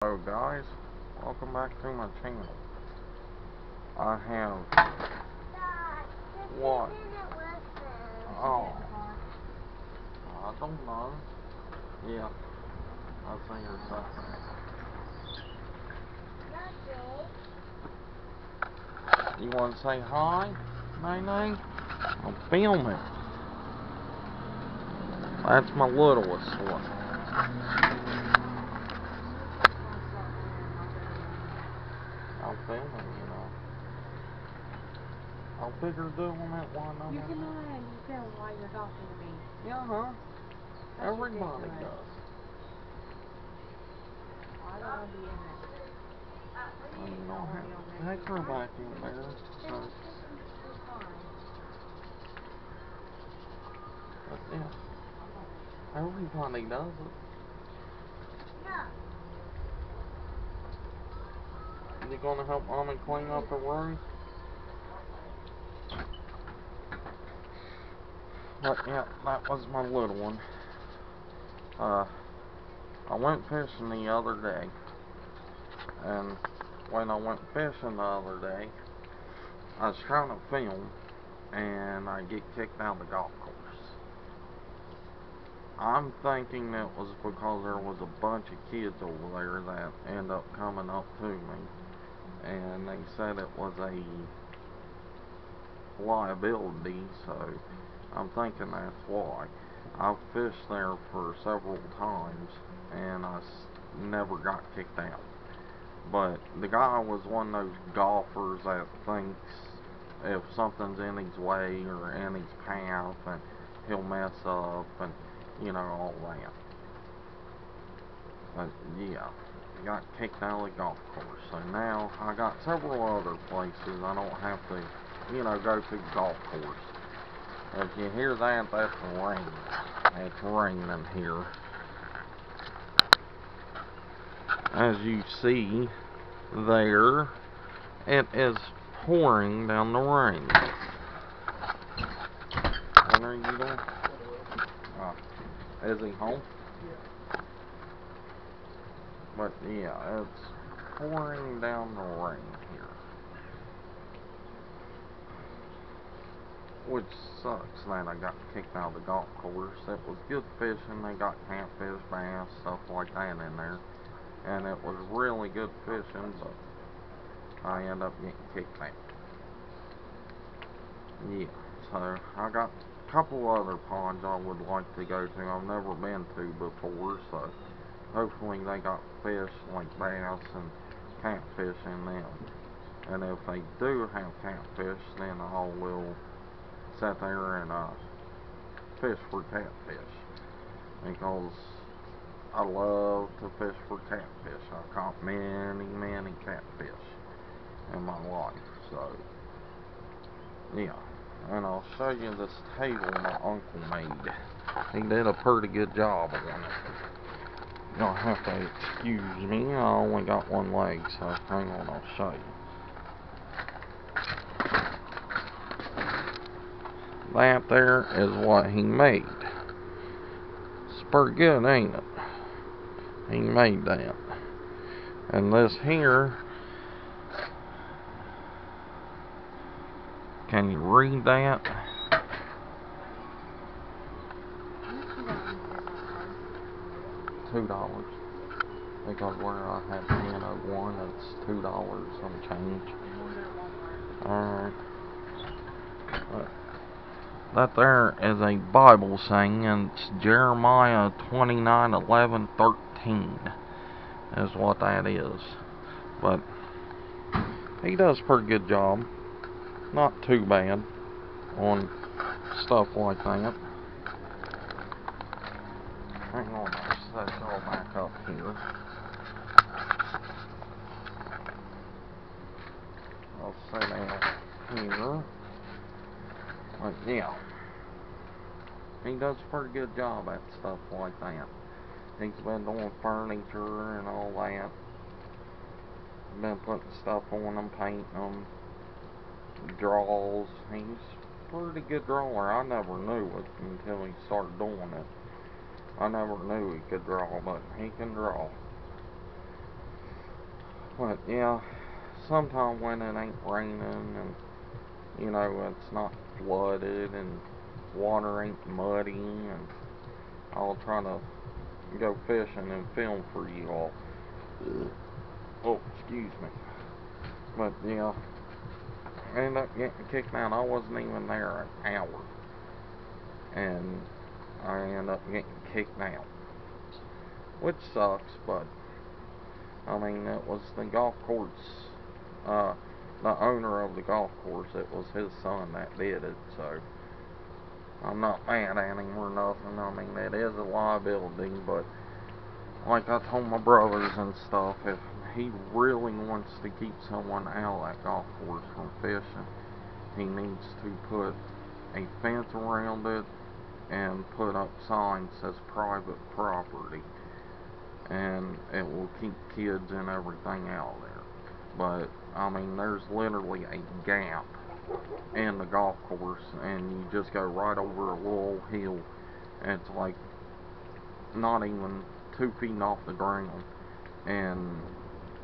Hello guys, welcome back to my channel. I have what? Oh, I don't know. Yeah, I think it's something. You want to say hi, Nene? I'm filming. That's my littlest one. I'm filming, you know. I'll figure doing that one. You can go ahead and film while you're talking to me. Yeah, huh? Everybody does. I don't want to be in it. Well, you don't have to take her back in there. So. But yeah, everybody does it. You gonna help Mommy clean up the room? But yeah, that was my little one. I went fishing the other day, and when I went fishing the other day, I was trying to film, and I get kicked out of the golf course. I'm thinking it was because there was a bunch of kids over there that end up coming up to me, and they said it was a liability, so I'm thinking that's why. I've fished there for several times, and I never got kicked out. But the guy was one of those golfers that thinks if something's in his way or in his path, and he'll mess up, and you know, all that. But yeah, I got kicked out of the golf course, so now I got several other places I don't have to, you know, go to the golf course. If you hear that, that's rain. It's raining here. As you see there, it is pouring down the rain. What are you doing? Is he home? But yeah, it's pouring down the rain here. Which sucks that I got kicked out of the golf course. It was good fishing. They got catfish, bass, stuff like that in there. And it was really good fishing, but I ended up getting kicked out. Yeah, so I got a couple other ponds I would like to go to. I've never been to before, so hopefully they got fish like bass and catfish in them. And if they do have catfish, then I will sit there and fish for catfish, because I love to fish for catfish. I caught many catfish in my life, so yeah. And I'll show you this table my uncle made. He did a pretty good job on it. You'll have to excuse me, I only got one leg, so hang on, I'll show you. That there is what he made. It's pretty good, ain't it? He made that. And this here, can you read that? $2. Because where I had 1001, it's $2 some change. Alright. That there is a Bible saying, and it's Jeremiah 29:11-13 is what that is. But he does a pretty good job. Not too bad on stuff like that. Hang on, I'll set y'all back up here. I'll set out here. But yeah, he does a pretty good job at stuff like that. He's been doing furniture and all that. Been putting stuff on them, painting them, draws. He's a pretty good drawer. I never knew it until he started doing it. I never knew he could draw, but he can draw. But yeah, sometimes when it ain't raining and it's not flooded and water ain't muddy, and I'll try to go fishing and film for you all. Oh, excuse me. But yeah, I ended up getting kicked out. I wasn't even there an hour, and I ended up getting kicked out, which sucks. But I mean, it was the golf course, uh, the owner of the golf course. It was his son that did it, so I'm not mad at him or nothing. I mean, it is a liability, but like I told my brothers and stuff, if he really wants to keep someone out of that golf course from fishing, he needs to put a fence around it and put up signs as private property, and it will keep kids and everything out of there. But I mean, there's literally a gap in the golf course, and you just go right over a little hill, and it's like not even 2 feet off the ground, and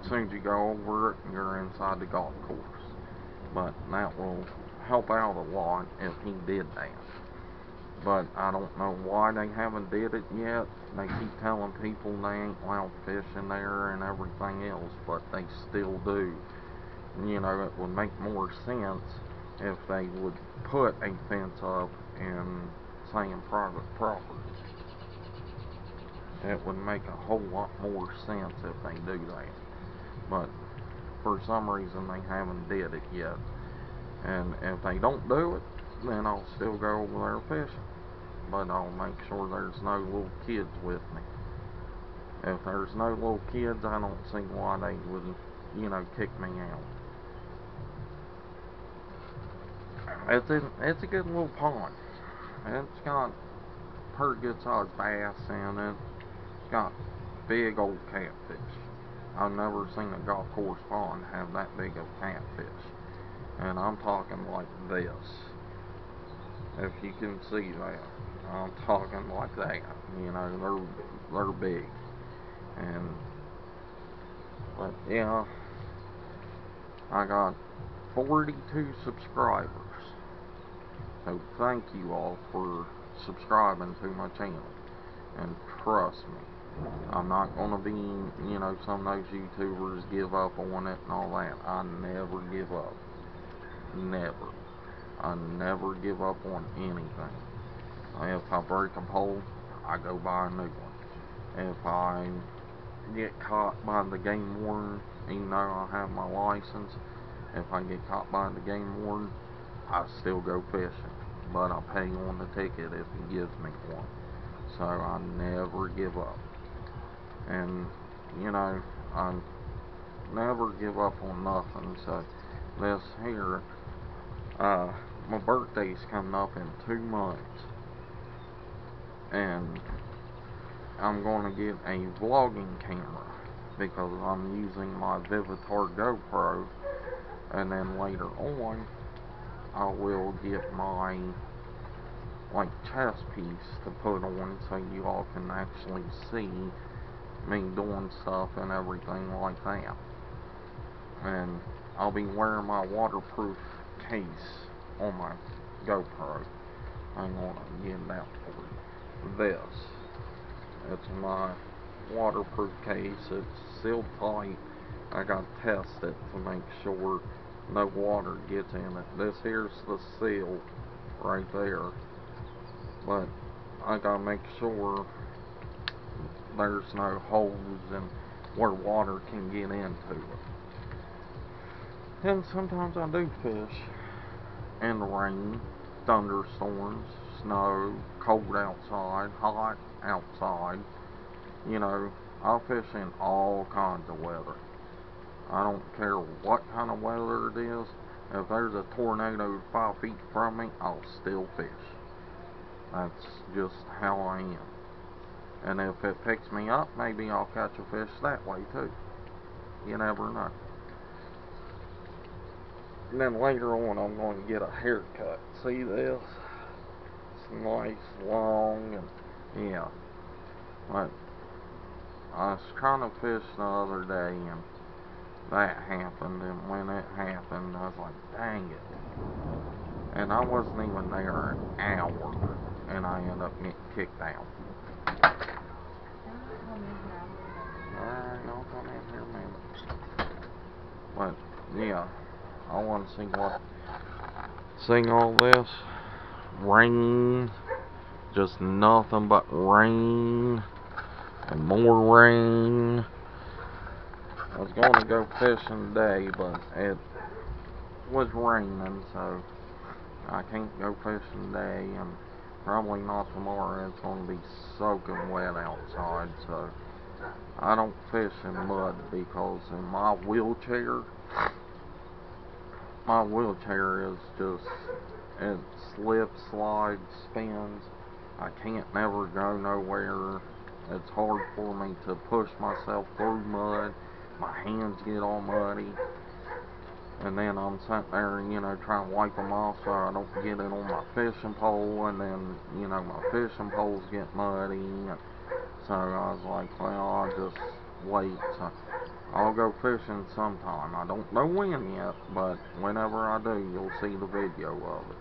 as soon as you go over it, you're inside the golf course. But that will help out a lot if he did that. But I don't know why they haven't did it yet. They keep telling people they ain't allowed fishing there and everything else, but they still do. It would make more sense if they would put a fence up and saying private property. It would make a whole lot more sense if they do that. But for some reason they haven't did it yet. And if they don't do it, then I'll still go over there fishing. But I'll make sure there's no little kids with me. If there's no little kids, I don't see why they would, kick me out. It's a good little pond. It's got pretty good sized bass in it. It's got big old catfish. I've never seen a golf course pond have that big of catfish. And I'm talking like this. If you can see that. I'm talking like that. They're big. But yeah, I got 42 subscribers. So thank you all for subscribing to my channel. And trust me, I'm not gonna be, some of those YouTubers give up on it and all that. I never give up. Never. I never give up on anything. If I break a pole, I go buy a new one. If I get caught by the game warden, even though I have my license, if I get caught by the game warden, I still go fishing. But I pay on the ticket if he gives me one. So I never give up. And, I never give up on nothing. So this here, my birthday's coming up in 2 months. And I'm going to get a vlogging camera because I'm using my Vivitar GoPro, and then later on I will get my chest piece to put on so you all can actually see me doing stuff and everything like that. And I'll be wearing my waterproof case on my GoPro. I'm going to get that for you. It's my waterproof case. It's sealed tight. I got to test it to make sure no water gets in it. This here's the seal right there. But I got to make sure there's no holes and where water can get into it. And sometimes I do fish in the rain, thunderstorms, snow, cold outside, hot outside. I fish in all kinds of weather. I don't care what kind of weather it is. If there's a tornado 5 feet from me, I'll still fish. That's just how I am. And if it picks me up, maybe I'll catch a fish that way too. You never know. And then later on, I'm going to get a haircut. See this? It's nice, long, and yeah. But I was trying to fish the other day, and that happened, and when it happened, I was like, dang it. And I wasn't even there an hour, and I ended up getting kicked out. Alright, I'll come in here, man. But, yeah, I want to see all this. Rain, just nothing but rain, and more rain. I was going to go fishing today, but it was raining, so I can't go fishing today, and probably not tomorrow. It's going to be soaking wet outside, so I don't fish in mud because in my wheelchair is just, it slips, slides, spins. I can't never go nowhere. It's hard for me to push myself through mud. My hands get all muddy. And then I'm sitting there, trying to wipe them off so I don't get it on my fishing pole. And then, my fishing poles get muddy. So I was like, well, I'll just wait. So I'll go fishing sometime. I don't know when yet, but whenever I do, you'll see the video of it.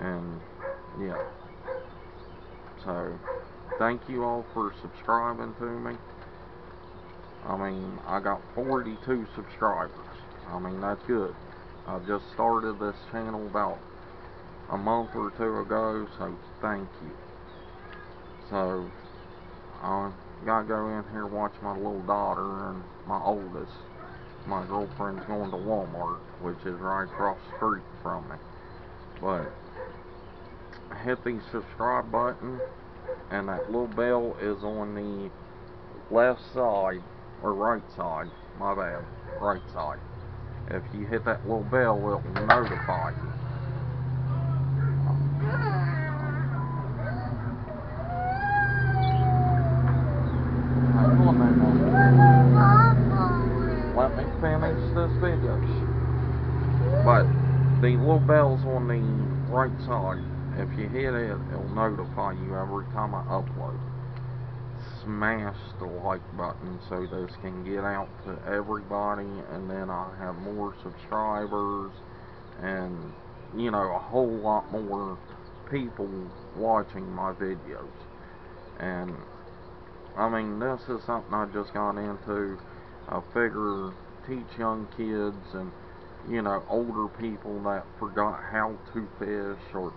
And, yeah. So, thank you all for subscribing to me. I mean, I got 42 subscribers. I mean, that's good. I just started this channel about a month or two ago, so thank you. So, I gotta go in here and watch my little daughter and my oldest. My girlfriend's going to Walmart, which is right across the street from me. But, hit the subscribe button, and that little bell is on the left side, or right side, my bad, right side. If you hit that little bell, it will notify you. Hang on now. Let me finish this video. But the little bell's on the right side. If you hit it, it'll notify you every time I upload. Smash the like button so this can get out to everybody, and then I'll have more subscribers and a whole lot more people watching my videos. And I mean, this is something I just got into. I figure teach young kids and older people that forgot how to fish, or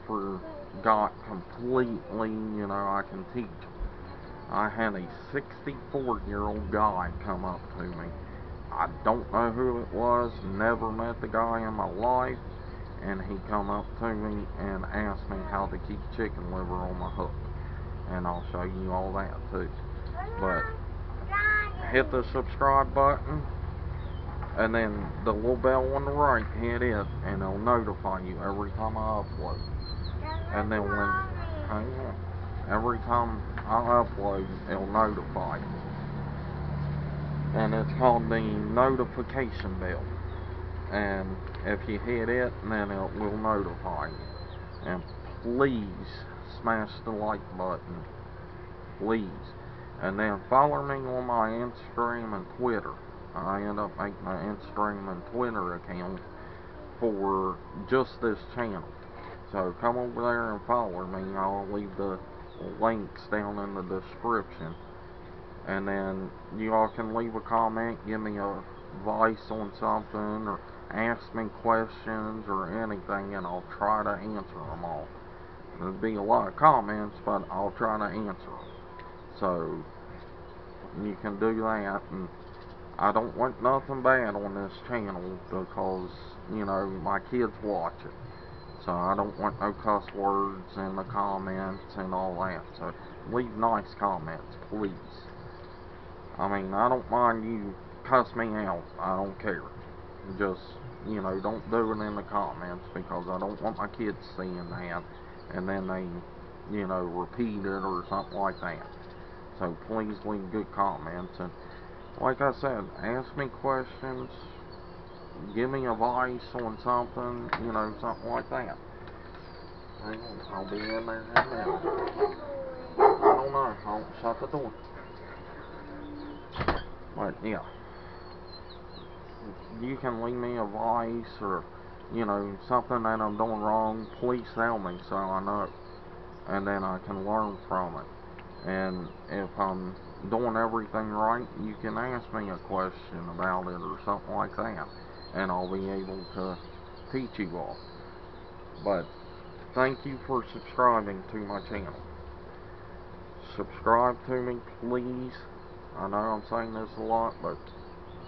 forgot completely, I can teach them. I had a 64-year-old guy come up to me. I don't know who it was, never met the guy in my life, and he come up to me and asked me how to keep chicken liver on my hook. And I'll show you all that too. But hit the subscribe button, and then the little bell on the right, hit it, and it'll notify you every time I upload. And then every time I upload, it'll notify you. And it's called the notification bell. And if you hit it, then it will notify you. And please smash the like button, please. And then follow me on my Instagram and Twitter. I end up making an Instagram and Twitter account for just this channel. So come over there and follow me. I'll leave the links down in the description. And then you all can leave a comment, give me advice on something, or ask me questions or anything, and I'll try to answer them all. There'll be a lot of comments, but I'll try to answer them. So you can do that. And I don't want nothing bad on this channel because my kids watch it. So I don't want no cuss words in the comments and all that. So leave nice comments, please. I mean, I don't mind you cuss me out. I don't care. Just, don't do it in the comments, because I don't want my kids seeing that and then they, repeat it or something like that. So please leave good comments. And like I said, ask me questions. Give me advice on something, something like that. Hang on, I'll be in there in a minute. I don't know, I'll shut the door. But yeah, you can leave me advice or, you know, something that I'm doing wrong, please tell me so I know. And then I can learn from it. And if I'm doing everything right, you can ask me a question about it or something like that. And I'll be able to teach you all. But thank you for subscribing to my channel. Subscribe to me, please. I know I'm saying this a lot, but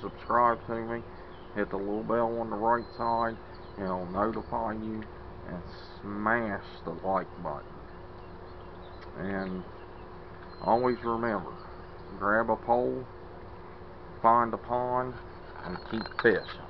subscribe to me. Hit the little bell on the right side. It'll notify you. And smash the like button. And always remember, grab a pole, find a pond, and keep fishing.